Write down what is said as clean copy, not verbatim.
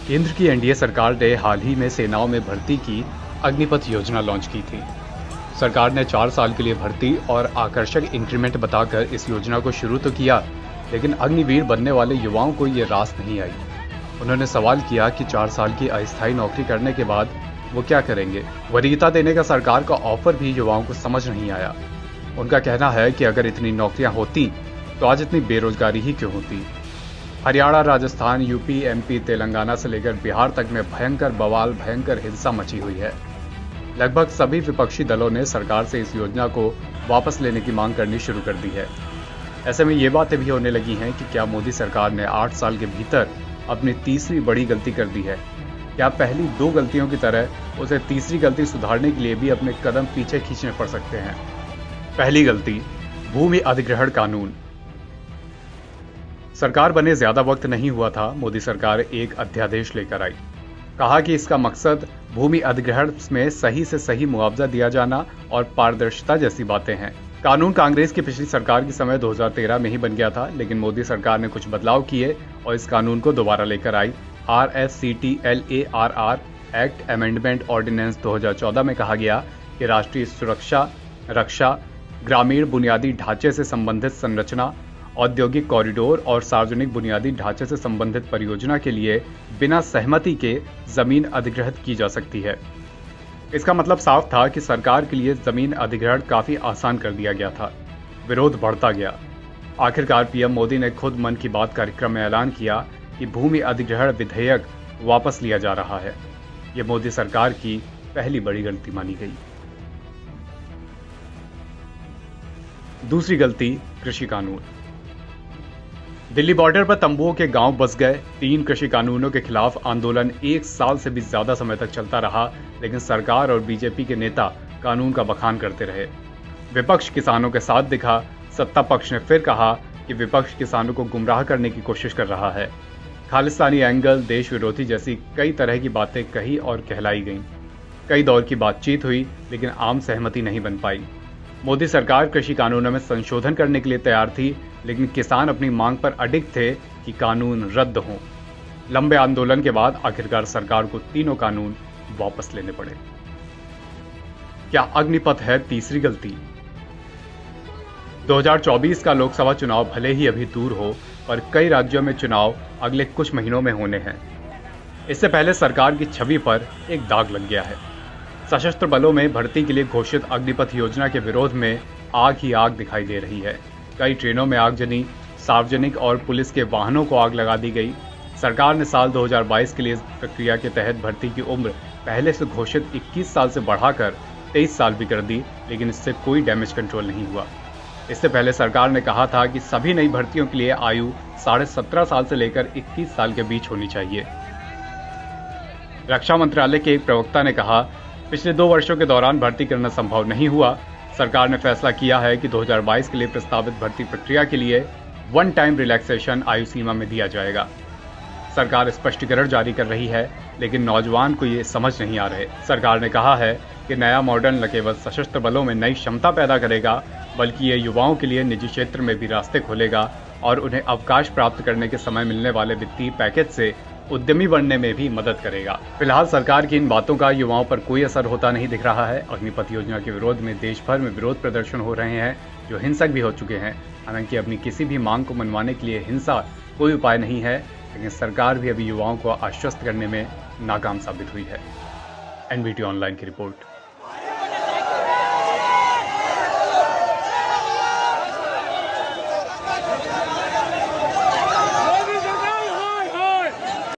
केंद्र की एनडीए सरकार ने हाल ही में सेनाओं में भर्ती की अग्निपथ योजना लॉन्च की थी। सरकार ने 4 साल के लिए भर्ती और आकर्षक इंक्रीमेंट बताकर इस योजना को शुरू तो किया, लेकिन अग्निवीर बनने वाले युवाओं को ये रास नहीं आई। उन्होंने सवाल किया कि 4 साल की अस्थायी नौकरी करने के बाद वो क्या करेंगे। वरीयता देने का सरकार का ऑफर भी युवाओं को समझ नहीं आया। उनका कहना है कि अगर इतनी नौकरियां होती तो आज इतनी बेरोजगारी ही क्यों होती। हरियाणा, राजस्थान, यूपी, एमपी, तेलंगाना से लेकर बिहार तक में भयंकर बवाल, भयंकर हिंसा मची हुई है। लगभग सभी विपक्षी दलों ने सरकार से इस योजना को वापस लेने की मांग करनी शुरू कर दी है। ऐसे में ये बातें भी होने लगी हैं कि क्या मोदी सरकार ने 8 साल के भीतर अपनी तीसरी बड़ी गलती कर दी है। क्या पहली 2 गलतियों की तरह उसे तीसरी गलती सुधारने के लिए भी अपने कदम पीछे खींचने पड़ सकते हैं। पहली गलती, भूमि अधिग्रहण कानून। सरकार बने ज्यादा वक्त नहीं हुआ था, मोदी सरकार एक अध्यादेश लेकर आई। कहा कि इसका मकसद भूमि अधिग्रहण में सही से सही मुआवजा दिया जाना और पारदर्शिता जैसी बातें हैं। कानून कांग्रेस की पिछली सरकार के समय 2013 में ही बन गया था, लेकिन मोदी सरकार ने कुछ बदलाव किए और इस कानून को दोबारा लेकर आई। RFCTLARR एक्ट अमेंडमेंट ऑर्डिनेंस 2014 में कहा गया कि राष्ट्रीय सुरक्षा, रक्षा, ग्रामीण बुनियादी ढांचे से संबंधित संरचना, औद्योगिक कॉरिडोर और सार्वजनिक बुनियादी ढांचे से संबंधित परियोजना के लिए बिना सहमति के जमीन अधिग्रहित की जा सकती है। इसका मतलब साफ था कि सरकार के लिए जमीन अधिग्रहण काफी आसान कर दिया गया था। विरोध बढ़ता गया। आखिरकार पीएम मोदी ने खुद मन की बात कार्यक्रम में ऐलान किया कि भूमि अधिग्रहण विधेयक वापस लिया जा रहा है। यह मोदी सरकार की पहली बड़ी गलती मानी गई। दूसरी गलती, कृषि कानून। दिल्ली बॉर्डर पर तंबुओं के गांव बस गए। 3 कृषि कानूनों के खिलाफ आंदोलन 1 साल से भी ज्यादा समय तक चलता रहा, लेकिन सरकार और बीजेपी के नेता कानून का बखान करते रहे। विपक्ष किसानों के साथ दिखा। सत्ता पक्ष ने फिर कहा कि विपक्ष किसानों को गुमराह करने की कोशिश कर रहा है। खालिस्तानी एंगल, देश विरोधी जैसी कई तरह की बातें कही और कहलाई गईं। कई दौर की बातचीत हुई, लेकिन आम सहमति नहीं बन पाई। मोदी सरकार कृषि कानूनों में संशोधन करने के लिए तैयार थी, लेकिन किसान अपनी मांग पर अडिग थे कि कानून रद्द हों। लंबे आंदोलन के बाद आखिरकार सरकार को तीनों कानून वापस लेने पड़े। क्या अग्निपथ है तीसरी गलती? 2024 का लोकसभा चुनाव भले ही अभी दूर हो, पर कई राज्यों में चुनाव अगले कुछ महीनों में होने हैं। इससे पहले सरकार की छवि पर एक दाग लग गया है। सशस्त्र बलों में भर्ती के लिए घोषित अग्निपथ योजना के विरोध में आग ही आग दिखाई दे रही है। कई ट्रेनों में आगजनी, सार्वजनिक और पुलिस के वाहनों को आग लगा दी गई। सरकार ने साल 2022 के लिए इस प्रक्रिया के तहत भर्ती की उम्र पहले से घोषित 21 साल से बढ़ाकर 23 साल भी कर दी, लेकिन इससे कोई डैमेज कंट्रोल नहीं हुआ। इससे पहले सरकार ने कहा था कि सभी नई भर्तियों के लिए आयु 17.5 साल से लेकर 21 साल के बीच होनी चाहिए। रक्षा मंत्रालय के एक प्रवक्ता ने कहा, पिछले 2 वर्षों के दौरान भर्ती करना संभव नहीं हुआ। सरकार ने फैसला किया है कि 2022 के लिए प्रस्तावित भर्ती प्रक्रिया के लिए 1 टाइम रिलैक्सेशन आयु सीमा में दिया जाएगा। सरकार स्पष्टीकरण जारी कर रही है, लेकिन नौजवान को ये समझ नहीं आ रहे। सरकार ने कहा है कि नया मॉडल न केवल सशस्त्र बलों में नई क्षमता पैदा करेगा, बल्कि ये युवाओं के लिए निजी क्षेत्र में भी रास्ते खोलेगा और उन्हें अवकाश प्राप्त करने के समय मिलने वाले वित्तीय पैकेज से उद्यमी बनने में भी मदद करेगा। फिलहाल सरकार की इन बातों का युवाओं पर कोई असर होता नहीं दिख रहा है। अग्निपथ योजना के विरोध में देश भर में विरोध प्रदर्शन हो रहे हैं, जो हिंसक भी हो चुके हैं। हालांकि अपनी किसी भी मांग को मनवाने के लिए हिंसा कोई उपाय नहीं है, लेकिन सरकार भी अभी युवाओं को आश्वस्त करने में नाकाम साबित हुई है। एनवीटी ऑनलाइन की रिपोर्ट।